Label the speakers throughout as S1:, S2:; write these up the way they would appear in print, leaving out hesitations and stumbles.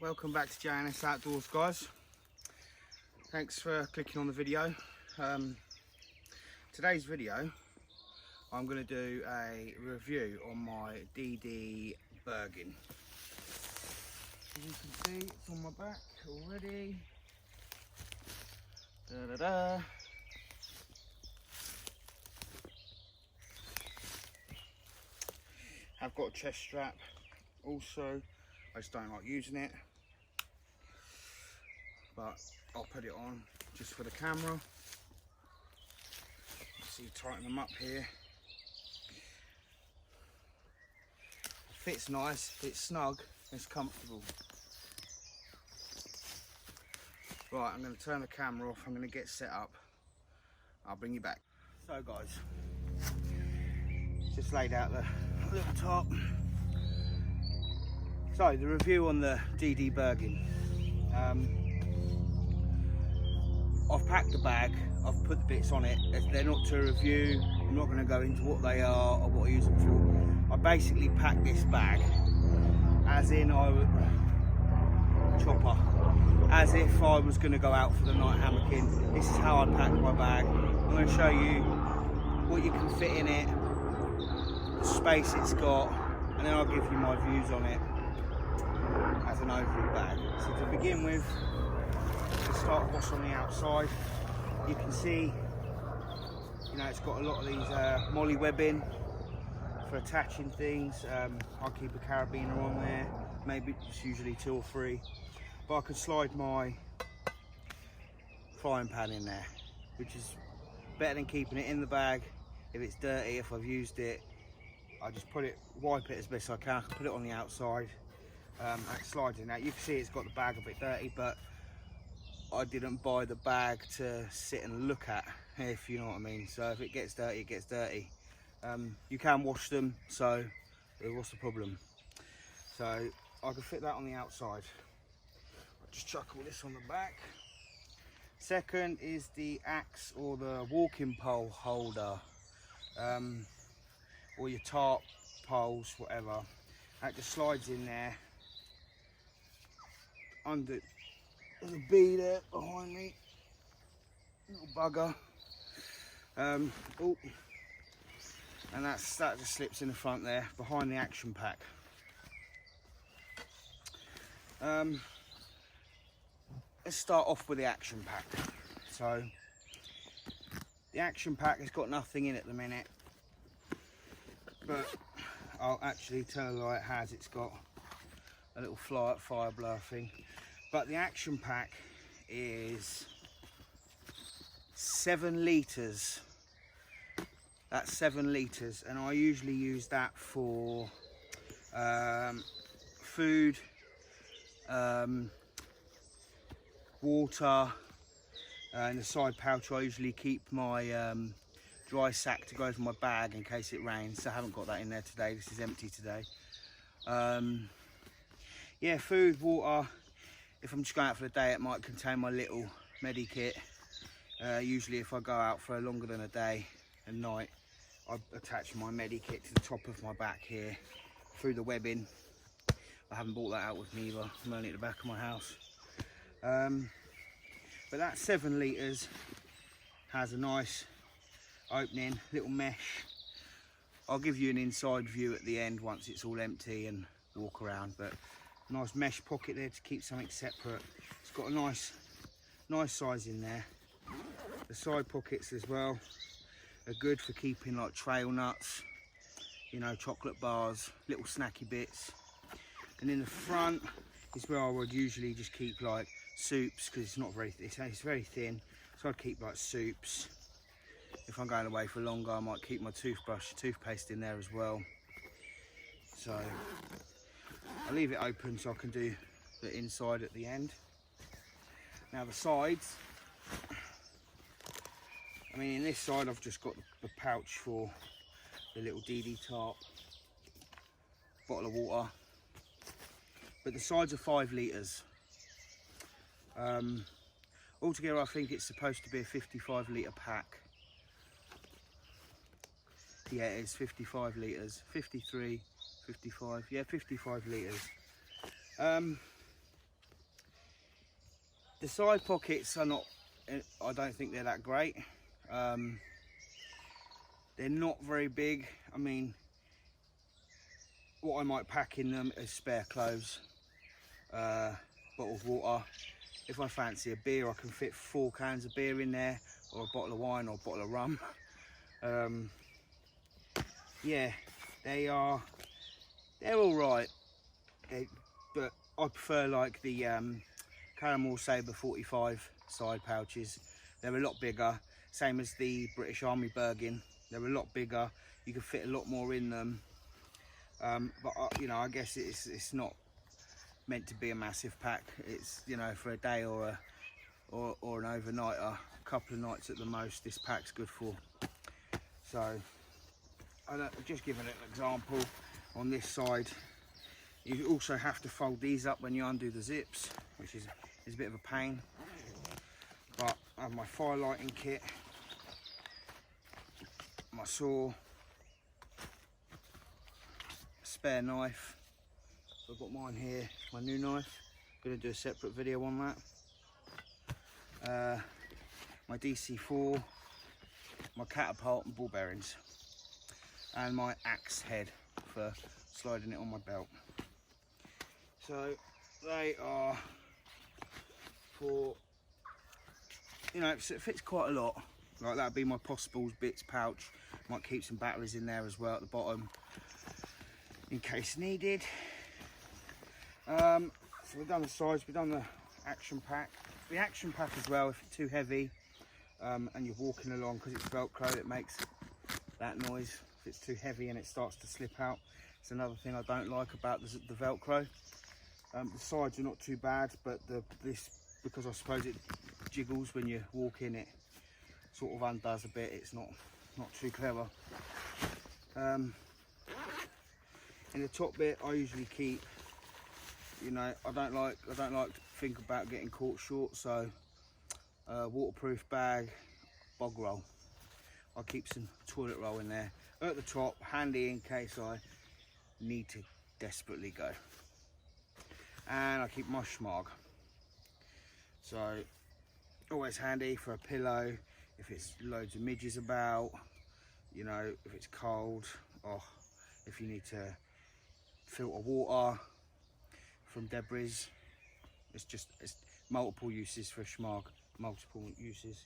S1: Welcome back to J&S Outdoors, guys. Thanks for clicking on the video. Today's video I'm going to do a review on my DD Bergen. As you can see, it's on my back already. I've got a chest strap also. I just don't like using it, but I'll put it on just for the camera. So you tighten them up here. Fits nice, fits snug, it's comfortable. Right, I'm going to turn the camera off, I'm going to get set up. I'll bring you back. So guys, just laid out the little top. So the review on the DD Bergen. I've packed the bag, I've put the bits on it. They're not to review, I'm not going to go into what they are or what I use them for. I basically packed this bag as in as if I was going to go out for the night hammocking. This is how I packed my bag. I'm going to show you what you can fit in it, the space it's got, and then I'll give you my views on it as an overall bag. So to begin with, to start what's on the outside, you can see, you know, it's got a lot of these Molle webbing for attaching things. I keep a carabiner on there, maybe it's usually 2 or 3, but I can slide my frying pan in there, which is better than keeping it in the bag. If it's dirty, if I've used it, I just wipe it as best I can. I can put it on the outside. And slides in that. You can see it's got the bag a bit dirty, but I didn't buy the bag to sit and look at, if you know what I mean. So if it gets dirty, it gets dirty. You can wash them, so what's the problem? So I can fit that on the outside. I'll just chuck all this on the back. Second is the axe or the walking pole holder, or your tarp poles, whatever. That just slides in there. Under, there's a bee there behind me, little bugger. Oh, and that just slips in the front there, behind the action pack. Let's start off with the action pack. So, the action pack has got nothing in at the minute, but I'll actually tell you it has. It's got a little fire blur thing. But the action pack is 7 litres. That's 7 litres, and I usually use that for food, water. In the side pouch I usually keep my dry sack to go over my bag in case it rains. So I haven't got that in there today, this is empty today. Yeah, food, water. If I'm just going out for the day, it might contain my little medikit. Usually if I go out for longer than a day and night, I attach my medikit to the top of my back here through the webbing. I haven't brought that out with me either, I'm only at the back of my house. But that 7 litres has a nice opening, little mesh. I'll give you an inside view at the end once it's all empty and walk around, but nice mesh pocket there to keep something separate. It's got a nice size in there. The side pockets as well are good for keeping like trail nuts, you know, chocolate bars, little snacky bits. And in the front is where I would usually just keep like soups, because it's not very, it's very thin, so I'd keep like soups. If I'm going away for longer, I might keep my toothpaste in there as well. So I'll leave it open so I can do the inside at the end. Now the sides, I mean, in this side I've just got the pouch for the little DD tarp, bottle of water, but the sides are 5 litres. Altogether I think it's supposed to be a 55 litre pack. Yeah, it is 55 litres, 53, 55, yeah, 55 litres. The side pockets are not, I don't think they're that great. They're not very big. I mean, what I might pack in them is spare clothes, bottle of water. If I fancy a beer, I can fit 4 cans of beer in there, or a bottle of wine, or a bottle of rum. Yeah, they're all right, but I prefer like the Caramel Sabre 45 side pouches. They're a lot bigger, same as the British Army Bergen. They're a lot bigger. You can fit a lot more in them. But you know, I guess it's not meant to be a massive pack. It's, you know, for a day or an overnight, a couple of nights at the most, this pack's good for. So I'll just give an example. On this side, you also have to fold these up when you undo the zips, which is a bit of a pain. But I have my fire lighting kit, my saw, spare knife. So I've got mine here, my new knife. I'm going to do a separate video on that. My DC4, my catapult and ball bearings, and my axe head for sliding it on my belt. So they are for, you know, it fits quite a lot. Like that'd be my possibles bits pouch. Might keep some batteries in there as well at the bottom in case needed. So we've done the sides, we've done the action pack. The action pack as well, if it's too heavy and you're walking along, because it's Velcro, it makes that noise. If it's too heavy and it starts to slip out, it's another thing I don't like about the Velcro. The sides are not too bad, but this, because I suppose it jiggles when you're walking, it sort of undoes a bit. It's not too clever. In the top bit, I usually keep, you know, I don't like to think about getting caught short, so waterproof bag, bog roll. I'll keep some toilet roll in there at the top, handy in case I need to desperately go. And I keep my schmog, so always handy for a pillow if it's loads of midges about, you know, if it's cold, or if you need to filter water from debris. It's multiple uses for a schmog, multiple uses.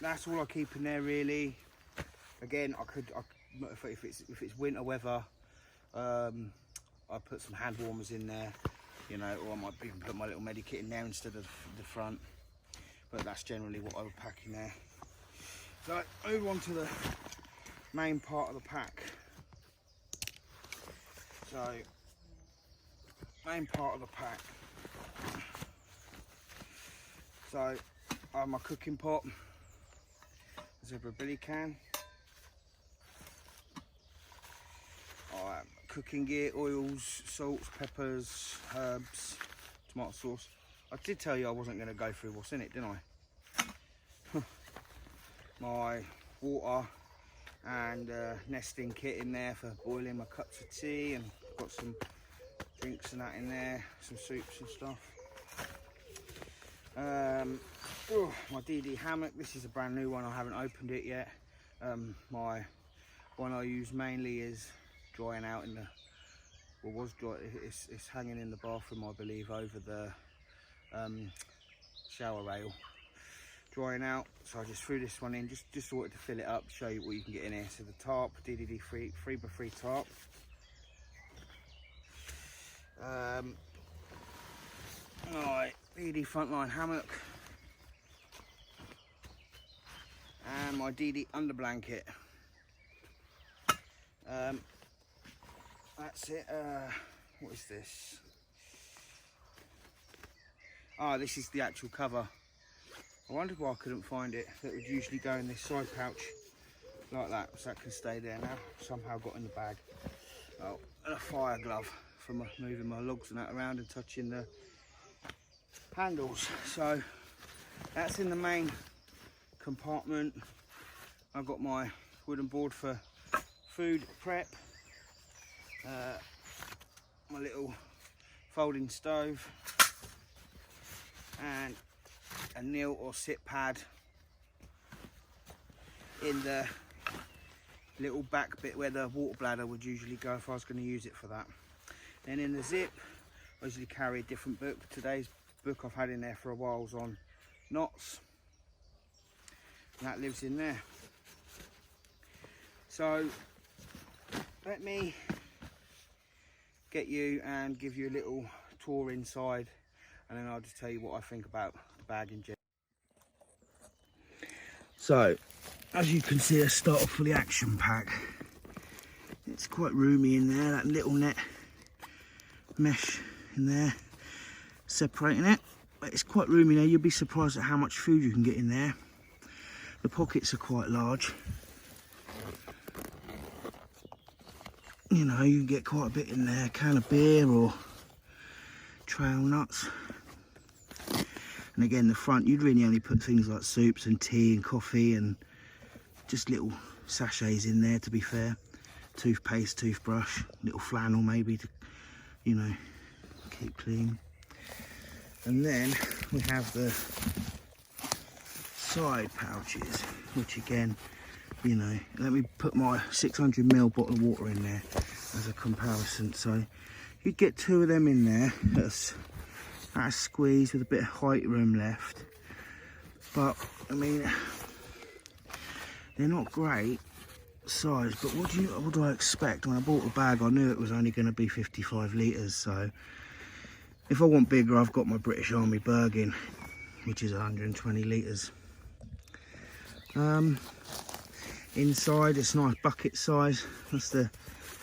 S1: That's all I keep in there really. Again, if it's winter weather, I put some hand warmers in there, you know, or I might even put my little medikit in there instead of the front. But that's generally what I would pack in there. So move on to the main part of the pack. So main part of the pack. So I have my cooking pot, zebra billy can. I have cooking gear, oils, salts, peppers, herbs, tomato sauce. I did tell you I wasn't going to go through what's in it, didn't I? My water and nesting kit in there for boiling my cups of tea, and got some drinks and that in there, some soups and stuff. My DD hammock, this is a brand new one, I haven't opened it yet. My one I use mainly is drying out in the, well, was dry, it's hanging in the bathroom, I believe, over the shower rail, drying out. So I just threw this one in, just wanted to fill it up, show you what you can get in here. So the tarp, DD 3x3 tarp. Alright, DD frontline hammock, and my DD under blanket. That's it. What is this? Ah, this is the actual cover. I wondered why I couldn't find it. That would usually go in this side pouch like that, so that can stay there now. Somehow got in the bag. Oh, and a fire glove for moving my logs and that around and touching the handles. So that's in the main compartment. I've got my wooden board for food prep, my little folding stove, and a nil or sit pad in the little back bit where the water bladder would usually go if I was going to use it for that. Then in the zip, I usually carry a different book. Today's book I've had in there for a while is on knots, and that lives in there. So let me get you and give you a little tour inside, and then I'll just tell you what I think about the bag in general. So as you can see, I start off with the action pack. It's quite roomy in there, that little net mesh in there separating it, but it's quite roomy there. You'll be surprised at how much food you can get in there. The pockets are quite large, you know, you can get quite a bit in there, a can of beer or trail nuts. And again, the front, you'd really only put things like soups and tea and coffee and just little sachets in there, to be fair. Toothpaste, toothbrush, little flannel maybe to, you know, keep clean. And then we have the side pouches, which again, you know, let me put my 600ml bottle of water in there as a comparison. So you'd get 2 of them in there at a squeeze with a bit of height room left. But I mean, they're not great size, but what do I expect? When I bought the bag, I knew it was only going to be 55 litres, so if I want bigger, I've got my British Army Bergen, which is 120 litres. Inside, it's nice bucket size. That's the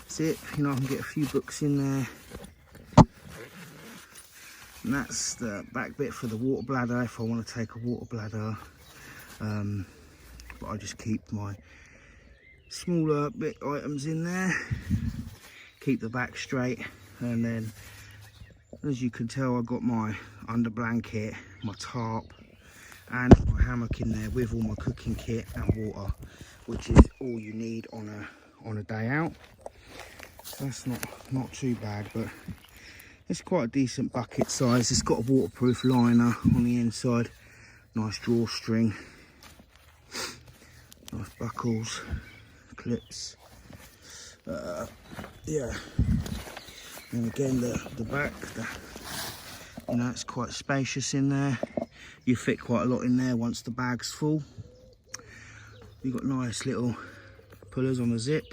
S1: zip, you know, I can get a few books in there. And that's the back bit for the water bladder if I want to take a water bladder. But I just keep my smaller bit items in there, keep the back straight. And then, as you can tell, I've got my under blanket, my tarp and my hammock in there with all my cooking kit and water, which is all you need on a day out. So that's not too bad, but it's quite a decent bucket size. It's got a waterproof liner on the inside, nice drawstring, nice buckles, clips, yeah. And again, the back, you know, it's quite spacious in there. You fit quite a lot in there once the bag's full. You've got nice little pullers on the zip.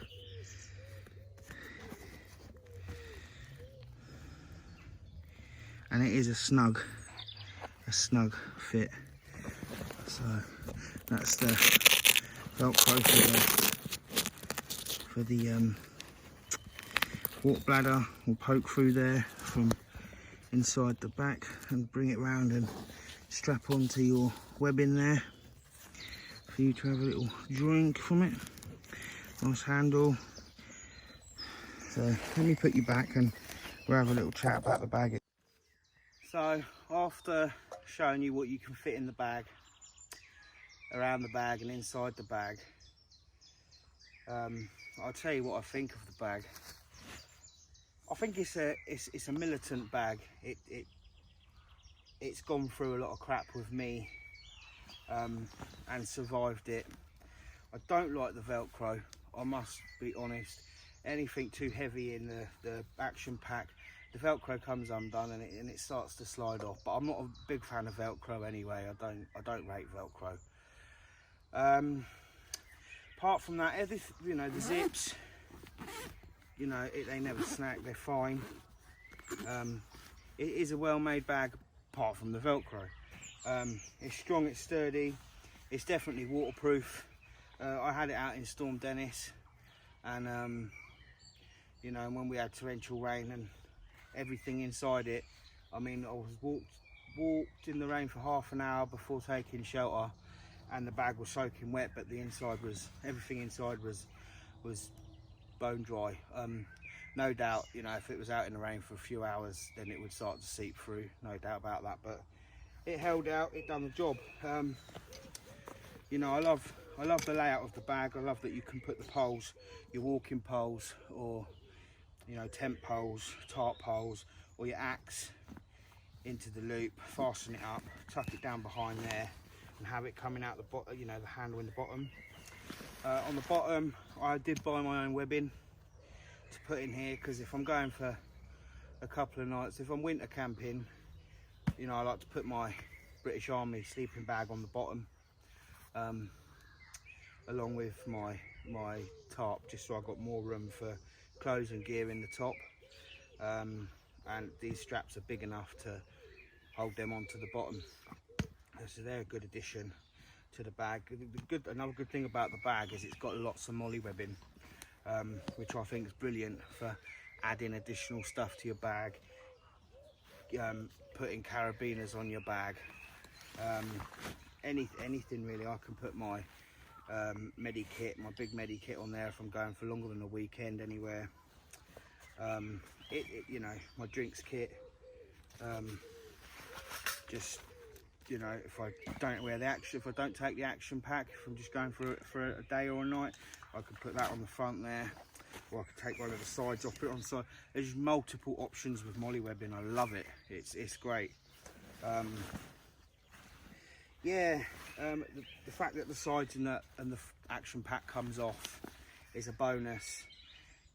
S1: And it is a snug fit. So that's the Velcro for the water bladder. Will poke through there from inside the back and bring it round and strap onto your webbing there for you to have a little drink from it. Nice handle. So let me put you back and we'll have a little chat about the bag. So after showing you what you can fit in the bag, around the bag and inside the bag, I'll tell you what I think of the bag. I think it's a militant bag. It's gone through a lot of crap with me and survived it. I don't like the Velcro, I must be honest. Anything too heavy in the action pack, the Velcro comes undone and it starts to slide off. But I'm not a big fan of Velcro anyway. I don't rate Velcro. Apart from that, you know, the zips, you know, they never snag, they're fine. It is a well-made bag apart from the Velcro. It's strong, it's sturdy, it's definitely waterproof. I had it out in Storm Dennis, and you know, when we had torrential rain and everything inside it, I mean, I was walked in the rain for half an hour before taking shelter, and the bag was soaking wet, but the inside was, everything inside was bone dry. No doubt, you know, if it was out in the rain for a few hours, then it would start to seep through, no doubt about that. But it held out, it done the job. You know, I love the layout of the bag. I love that you can put the poles, your walking poles, or, you know, tent poles, tarp poles, or your axe into the loop, fasten it up, tuck it down behind there, and have it coming out the bottom, you know, the handle in the bottom. On the bottom, I did buy my own webbing to put in here, because if I'm going for a couple of nights, if I'm winter camping, you know, I like to put my British Army sleeping bag on the bottom, along with my tarp, just so I've got more room for clothes and gear in the top. And these straps are big enough to hold them onto the bottom, so they're a good addition to the bag. Another good thing about the bag is it's got lots of Molle webbing, which I think is brilliant for adding additional stuff to your bag, putting carabiners on your bag, anything really. I can put my medikit, my big medikit on there if I'm going for longer than a weekend anywhere. You know, my drinks kit, just, you know, if I don't wear the action, if I don't take the action pack, if I'm just going for a day or a night, I could put that on the front there, or I could take one of the sides off, put it on the side. There's multiple options with Molle webbing. I love it. It's great. Yeah, the fact that the sides and the action pack comes off is a bonus,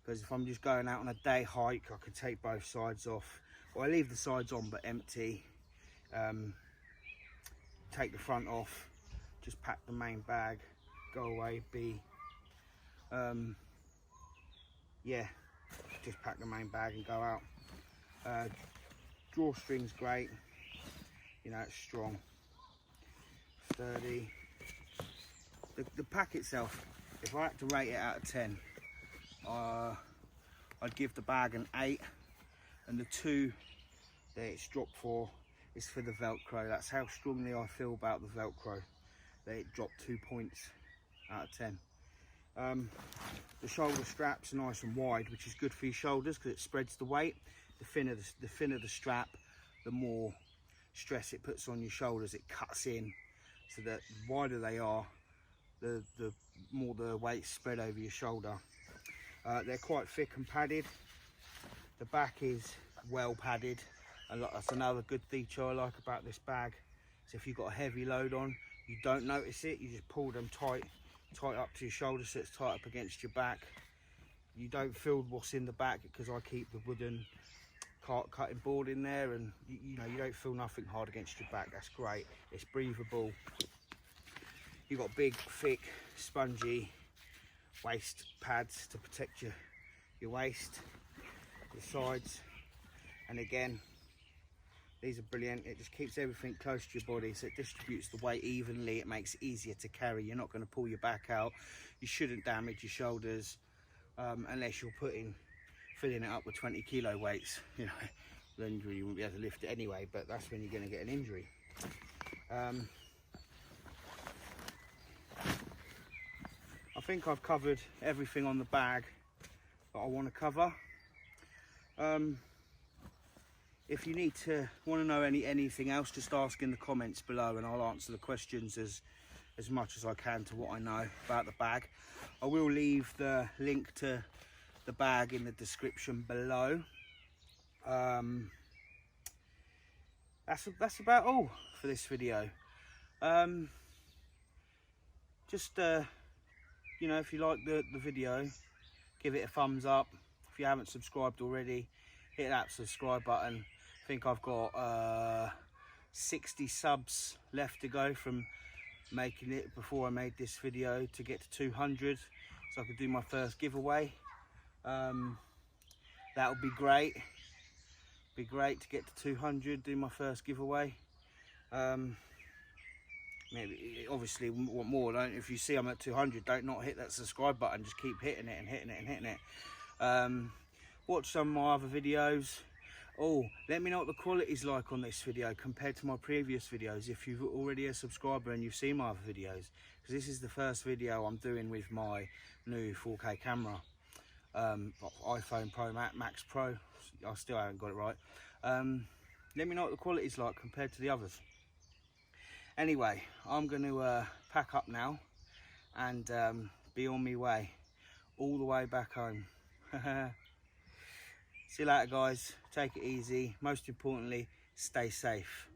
S1: because if I'm just going out on a day hike, I could take both sides off, or I leave the sides on but empty, take the front off, just pack the main bag, go away, yeah, just pack the main bag and go out. Drawstring's great, you know, it's strong, sturdy. The pack itself, if I had to rate it out of 10, I'd give the bag an 8, and the 2 that it's dropped for is for the Velcro. That's how strongly I feel about the Velcro, that it dropped 2 points out of 10. The shoulder straps are nice and wide, which is good for your shoulders because it spreads the weight. The thinner the strap, the more stress it puts on your shoulders. It cuts in, so that the wider they are, the more the weight spread over your shoulder. They're quite thick and padded. The back is well padded, and that's another good feature I like about this bag. So if you've got a heavy load on, you don't notice it. You just pull them tight up to your shoulder, so it's tight up against your back. You don't feel what's in the back, because I keep the wooden cutting board in there, and you know, you don't feel nothing hard against your back. That's great. It's breathable. You've got big, thick, spongy waist pads to protect your waist, your sides, and again, these are brilliant. It just keeps everything close to your body, so it distributes the weight evenly. It makes it easier to carry. You're not going to pull your back out. You shouldn't damage your shoulders, unless you're filling it up with 20 kilo weights. You know, then you won't be able to lift it anyway, but that's when you're going to get an injury. I think I've covered everything on the bag that I want to cover. If you want to know anything else, just ask in the comments below, and I'll answer the questions as much as I can to what I know about the bag. I will leave the link to the bag in the description below. That's about all for this video. You know, if you like the video, give it a thumbs up. If you haven't subscribed already, hit that subscribe button. I think I've got 60 subs left to go from making it, before I made this video, to get to 200, so I could do my first giveaway. That would be great. Be great to get to 200, do my first giveaway. Maybe, obviously, want more. Don't, if you see I'm at 200, don't not hit that subscribe button. Just keep hitting it and hitting it and hitting it. Watch some of my other videos. Oh, let me know what the quality's like on this video compared to my previous videos, if you're already a subscriber and you've seen my other videos, because this is the first video I'm doing with my new 4K camera, iPhone Pro Max Pro. I still haven't got it right. Let me know what the quality's like compared to the others. Anyway, I'm going to pack up now and be on my way, all the way back home. See you later, guys. Take it easy. Most importantly, stay safe.